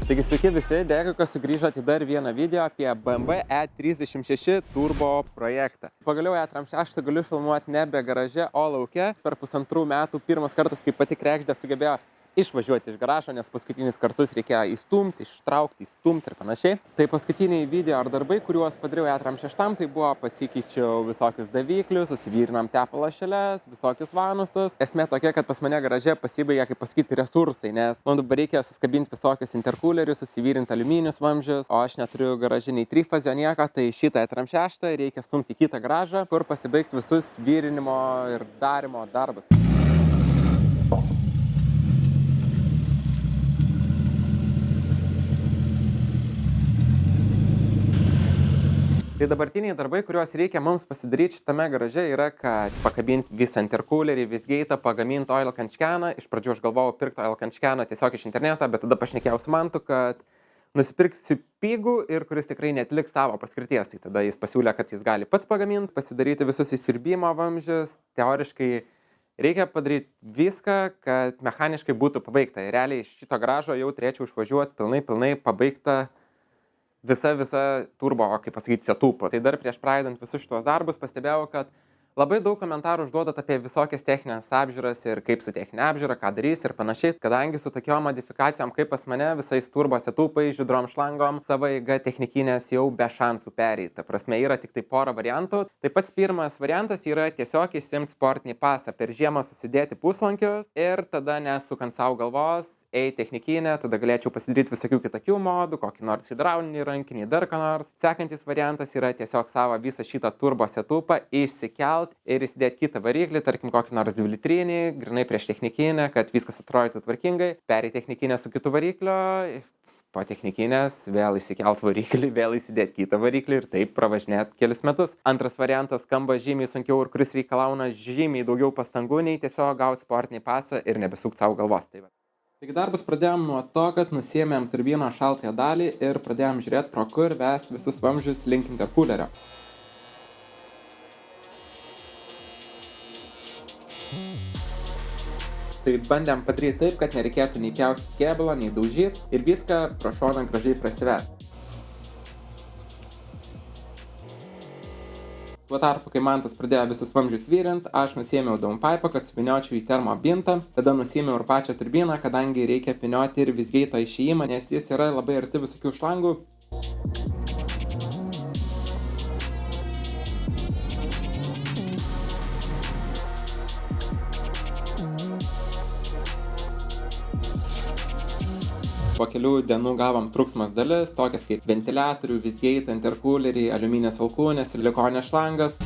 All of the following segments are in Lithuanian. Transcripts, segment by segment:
Taigi sveiki visi, dėkui, kad sugrįžote į dar vieną video apie BMW E36 Turbo projektą. Pagaliau E36 galiu filmuoti nebe garaže, o lauke. Per 1,5 metų pirmas kartas, kai pati kregždė sugebėjo išvažiuoti iš garažo, nes paskutinius kartus reikėjo įstumti, ištraukti, įstumti ir panašiai. Tai paskutiniai video ar darbai, kuriuos padariau E36, tai buvo pasikeičiau visokius daviklius, susivyrinam tepalo šeles, visokius vanusus. Esmė tokia, kad pas mane garaže pasibaigė, kaip pasakyti, resursai, nes man dabar reikia suskabinti visokius interkulerius, susivyrinti aliuminius vamzdžius, o aš neturiu garaže nei trifazio nieko, tai šitą E36 reikia stumti į kitą garažą, kur pasibaigti visus vyrinimo ir darimo darbus. Tai dabartiniai darbai, kuriuos reikia mums pasidaryti šitame garaže, yra, kad pakabinti visą interkulerį, visgeitą, pagaminti oil kančkeną. Iš pradžių aš galvojau pirkti oil kančkeną tiesiog iš interneto, bet tada pašnekėjau su Mantu, kad nusipirksiu pigų ir kuris tikrai netliks savo paskirties. Tai tada jis pasiūlė, kad jis gali pats pagaminti, pasidaryti visus įsiurbimo vamzdžius. Teoriškai reikia padaryti viską, kad mechaniškai būtų pabaigta. Ir realiai iš šito garažo jau turėčiau išvažiuoti pilnai pabaigta visa turbo, kaip pasakyti, setupą. Tai dar prieš pradedant visus šitos darbus pastebėjau, kad labai daug komentarų užduodat apie visokias techninės apžiūras ir kaip su techninė apžiūra, ką darys ir panašiai. Kadangi su tokiom modifikacijom kaip pas mane, visais turbo setupai, žydrom šlangom, savo eiga technikinės jau be šansų pereiti. Ta prasme, yra tik tai pora variantų. Tai pats pirmas variantas yra tiesiog įsimti sportinį pasą, per žiemą susidėti puslankius ir tada nesukant savo galvos, eiti technikinę, tada galėčiau pasidaryti visokių kitokių modų, kokį nors hidraulinį rankinį, dar ką nors. Sekantis variantas yra tiesiog savo visą šitą turbo setupą išsikelt ir įsidėti kitą variklį, tarkim kokį nors 2-litrinį, grinai prieš technikinę, kad viskas atrodytų tvarkingai, pereiti technikinę su kitu varikliu, po technikinės vėl įsikelt variklį, vėl įsidėti kitą variklį ir taip pravažinėti kelius metus. Antras variantas skamba žymiai sunkiau ir kuris reikalauna žymiai daugiau pastangų nei tiesiog gauti sportinį pasą ir nebesukti savo galvos. Taigi darbus pradėjom nuo to, kad nusiėmėm turbino šaltąją dalį ir pradėjom žiūrėti, pro kur vesti visus vamzdžius link interkulerio. Tai bandėm padaryti taip, kad nereikėtų nei pjaustyti kėbulo, nei daužyti ir viską pro šoną gražiai prasivesti. Tuo tarpu, kai Mantas pradėjo visus vamzdžius vyrint, aš nusiėmiau downpipe'ą, kad suvyniočiau į termobintą, tada nusiėmiau ir pačią turbiną, kadangi reikia vynioti ir visgeito išėjimą, nes jis yra labai arti visokių šlangų. Po kelių dienų gavom trūkstamas dalis, tokias kaip ventiliatorių, visgeitą, interkulerį, aliuminės alkūnės, silikonės šlangas.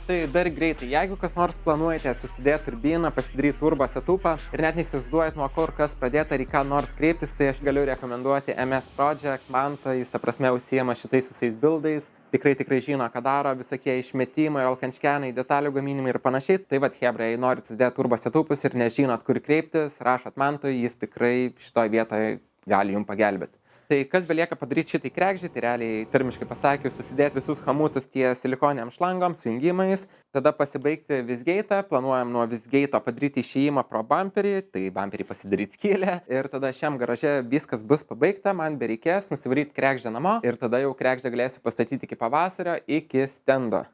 Tai dar greitai, jeigu kas nors planuojate susidėti turbiną, pasidaryti turbo setupą ir net neįsivaizduojat nuo kur kas pradėti ar į ką nors kreiptis, tai aš galiu rekomenduoti MS Project. Mantą, jis ta prasme užsiema šitais visais buildais, tikrai žino, ką daro, visokie išmetimai, olkančkenai, detalių gaminimai ir panašiai. Tai vat, hebra, jei norit susidėti turbo setupus ir nežinot, kur kreiptis, rašot Mantui, jis tikrai šitoj vietoje gali jums pagelbėti. Tai kas belieka padaryti šitai kregždžiai, tai realiai termiškai pasakius, susidėti visus hamutus ties silikoniam šlangom, sujungimais, tada pasibaigti visgeitą, planuojam nuo visgeito padaryti išėjimą pro bumperį, tai bumperį pasidaryti skylę ir tada šiam garaže viskas bus pabaigta, man bereikės nusivaryti kregždę namo ir tada jau kregždę galėsiu pastatyti iki pavasario, iki stendo.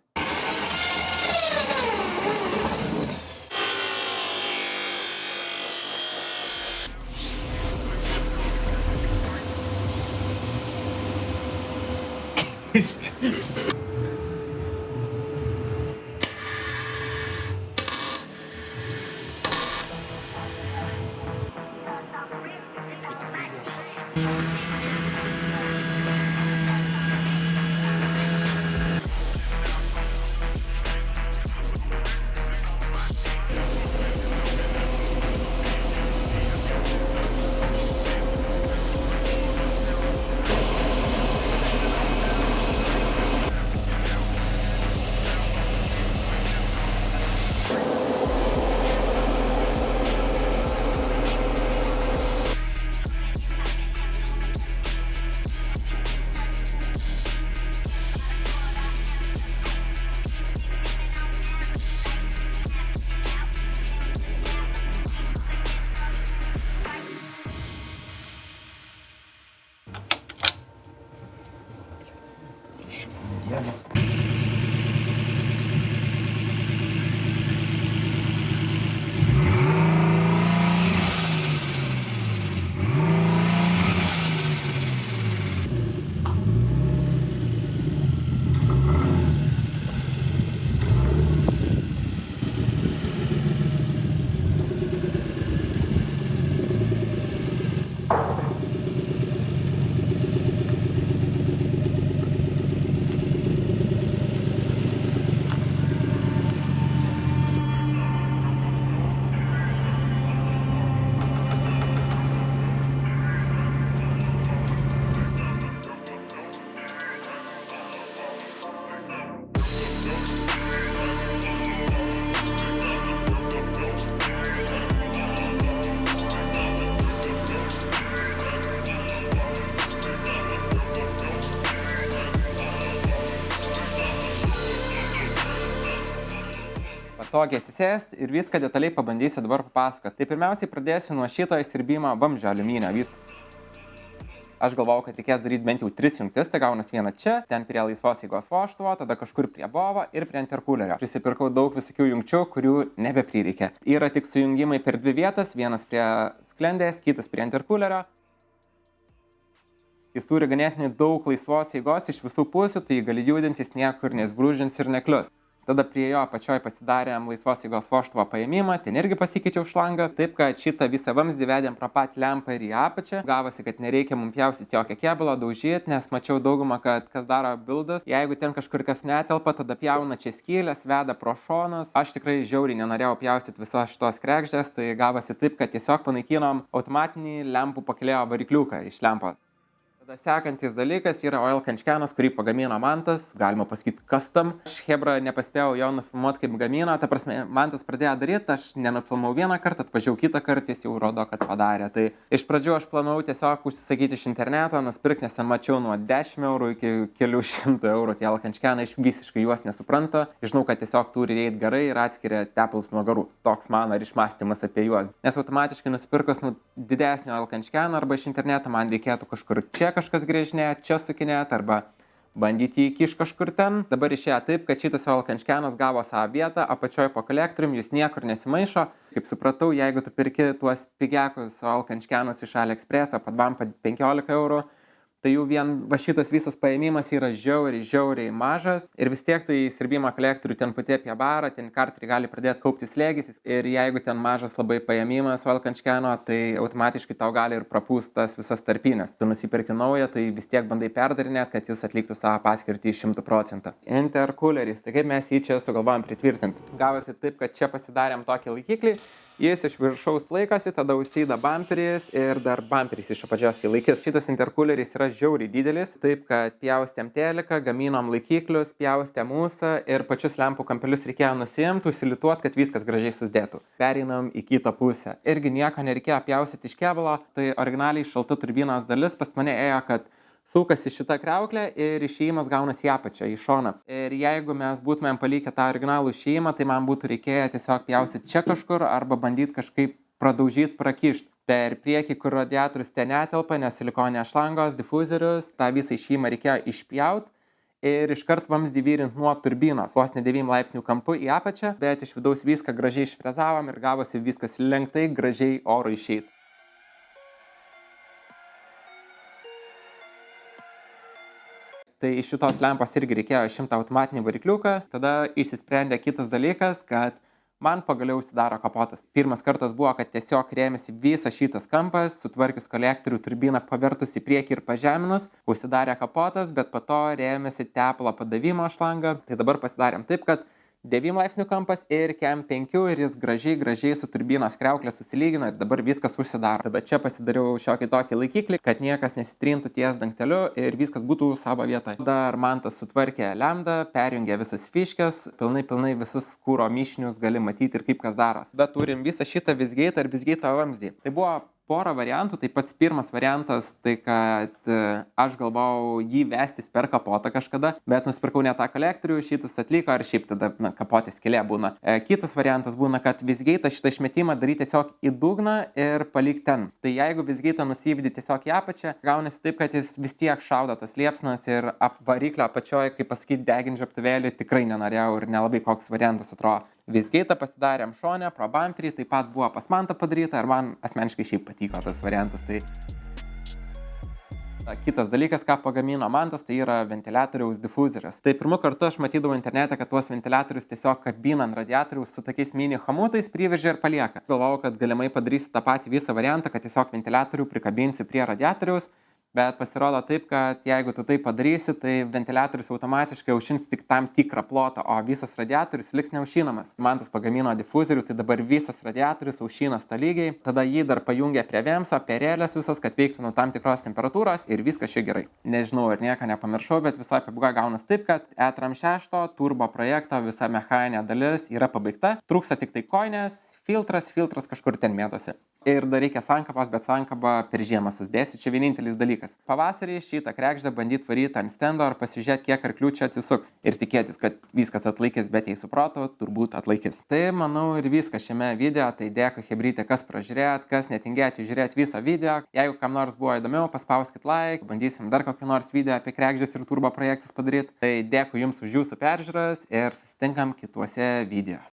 Patogiai atsisėsti ir viską detaliai pabandysiu dabar papasakoti. Tai pirmiausiai pradėsiu nuo šito įsirbimo vamzdžio aliuminio viso. Aš galvojau, kad reikės daryti bent jau 3 jungtis, tai gaunas viena čia, ten prie laisvos eigos vožtuvo, tada kažkur prie bovo ir prie interkulerio. Prisipirkau daug visokių jungčių, kurių nebeprireikė. Yra tik sujungimai per 2 vietas, vienas prie sklendės, kitas prie interkulerio. Jis turi ganėtinai daug laisvos eigos iš visų pusių, tai gali judinti, jis niekur nesbrūžins ir neklius. Tada prie jo apačioj pasidarėm laisvos eigos vožtuvo paėmimą, ten irgi pasikeičiau šlangą, taip kad šitą visą vamzdį vedėm pro pat lempą ir į apačią. Gavosi, kad nereikia mums pjaustyti jokio kėbulo, daužyti, nes mačiau daugumą, kad kas daro bildas. Jeigu ten kažkur kas netelpa, tada pjauna čia skylės, veda pro šonus. Aš tikrai žiauriai nenorėjau pjaustyti visos šitos kregždės, tai gavosi taip, kad tiesiog panaikinom automatinį lempų pakėlėjo varikliuką iš lempos. Tada sekantis dalykas yra oil kančkenas, kurį pagamino Mantas, galima pasakyti custom. Aš hebra nepaspėjau jo nufilmuoti kaip gamino, ta prasme, Mantas pradėjo daryti, aš nenufilmau vieną kartą, atvažiavau kitą kartą, jis jau rodo, kad padarė. Tai iš pradžių aš planavau tiesiog užsisakyti iš interneto, nusipirkti, nes mačiau nuo 10 eurų iki kelių šimtų eurų tie oil kančkenai, aš visiškai juos nesuprantu. Žinau, kad tiesiog turi reiti garai ir atskiria tepalus nuo garų. Toks mano ir išmąstymas apie juos. Nes automatiškai nusipirkus didesnio oil kančkeną arba iš interneto man reikėtų kažkur čia kažkas grėžinėt, čia sukinėt arba bandyti įkiš kažkur ten. Dabar išėjo taip, kad šitas oil kančkenas gavo savo vietą, apačioj po kolektorium, jis niekur nesimaišo. Kaip supratau, jeigu tu pirki tuos pigiakus oil kančkenus iš AliExpress, padvam 15 eurų, tai jau vien va šitas visas paėmimas yra žiauriai mažas ir vis tiek tai sirbimo kolektorių ten pati apie barą, ten kartį gali pradėti kaupti slėgis ir jeigu ten mažas labai paėmimas oil kančkeno, tai automatiškai tau gali ir prapūstas visas tarpines. Tu nusipirki naują, tai vis tiek bandai perdarinėti, kad jis atliktų savo paskirtį 100%. Interkuleris, tai kaip mes jį čia sugalvojom pritvirtinti. Gavosi taip, kad čia pasidarėm tokį laikiklį, jis iš viršaus laikosi, tada užsida bumperis ir dar bumperis iš apačios jį laikys. Šitas interkuleris yra žiauriai didelis, taip kad pjaustėm teliką, gaminom laikiklius, pjaustėm mūsą ir pačius lempų kampelius reikėjo nusiimti, užsilituot, kad viskas gražiai susidėtų. Pereinam į kitą pusę. Irgi nieko nereikėjo pjaustyti iš kėbulo, tai originaliai šalta turbinos dalis pas mane ėjo, kad sukasi šitą kriauklę ir išėjimas gaunasi į apačią, į šoną. Ir jeigu mes būtumėm palikę tą originalų išėjimą, tai man būtų reikėję tiesiog pjaustyti čia kažkur arba bandyti kažkaip pradaužyti, prakišti. Per priekį, kur radiatorius ten netelpa, nes silikoninės šlangos, difuzorius, tą visą išėjimą reikėjo išpjauti ir iškart vamzdį vyrint nuo turbinos, vos ne 9 laipsnių kampu į apačią, bet iš vidaus viską gražiai išfrezavom ir gavosi viskas lenktai, gražiai oro išeit. Tai iš šitos lempos irgi reikėjo išimti automatinį varikliuką. Tada išsisprendė kitas dalykas, kad man pagaliau užsidaro kapotas. Pirmas kartas buvo, kad tiesiog rėmėsi visas šitas kampas, sutvarkius kolektorių turbiną pavertus į priekį ir pažeminus, užsidarė kapotas, bet po to rėmėsi tepalo padavimo šlangą. Tai dabar pasidarėm taip, kad 9 laipsnių kampas ir kem 5 ir jis gražiai su turbinos kriauklė susilygino ir dabar viskas užsidaro. Tada čia pasidariau šiokį tokį laikiklį, kad niekas nesitrintų ties dangteliu ir viskas būtų savo vietoje. Dar Mantas sutvarkė lemdą, perjungė visas fiškės, pilnai visus kūro mišinius gali matyti ir kaip kas daros. Tada turim visą šitą visgeitą ir visgeito vamzdį. Tai buvo porą variantų, tai pats pirmas variantas, tai kad aš galvojau jį vestis per kapotą kažkada, bet nusipirkau ne tą kolektorių, šitas atliko ir šiaip tada kapotės skylė būna. Kitas variantas būna, kad visgeitą šitą išmetimą daryti tiesiog į dugną ir palikti ten. Tai jeigu visgeitą nusivyti tiesiog į apačią, gaunasi taip, kad jis vis tiek šaudo tas liepsnas ir variklio apačioje, kaip pasakyti, degint žiebtuvėlį tikrai nenorėjau ir nelabai koks variantas atrodo. Visgeitą pasidarėm šone, pro bumperį, taip pat buvo pas Mantą padaryta ir man asmeniškai šiaip patiko tas variantas. Tai kitas dalykas, ką pagamino Mantas, tai yra ventiliatoriaus difuzorius. Tai pirmu kartu aš matydavau internete, kad tuos ventiliatorius tiesiog kabina ant radiatoriaus su tokiais mini hamutais, privežia ir palieka. Galvojau, kad galimai padarysiu tą patį visą variantą, kad tiesiog ventiliatorių prikabinsiu prie radiatoriaus. Bet pasirodo taip, kad jeigu tu tai padarysi, tai ventiliatorius automatiškai aušins tik tam tikrą plotą, o visas radiatorius liks neaušinamas. Mantas pagamino difuzorių, tai dabar visas radiatorius aušinas tolygiai. Tada jį dar pajungia prie vėmso, perėlės visas, kad veiktų nuo tam tikros temperatūros ir viskas čia gerai. Nežinau, ar nieko nepamiršau, bet visoje pabaigoje gaunas taip, kad E-Tram 6 turbo projekto visa mechaninė dalis yra pabaigta. Trūksta tik tai koinės, filtras kažkur ten mėtosi. Ir dar reikia sankabos, bet sankabą per žiemą susidėsiu. Čia vienintelis dalykas. Pavasarį šitą kregždę bandyti varyti ant stendo ar pasižiūrėti, kiek arklių čia atsisuks. Ir tikėtis, kad viskas atlaikys, bet jei suprato, turbūt atlaikys. Tai manau ir viskas šiame video. Tai dėkui chebrytė, kas pražiūrėt, kas netingėti žiūrėti visą video. Jeigu kam nors buvo įdomiau, paspauskit like. Bandysim dar kokį nors video apie kregždės ir turbo projektus padaryti. Tai dėkui jums už jūsų peržiūras ir susitinkam kituose video.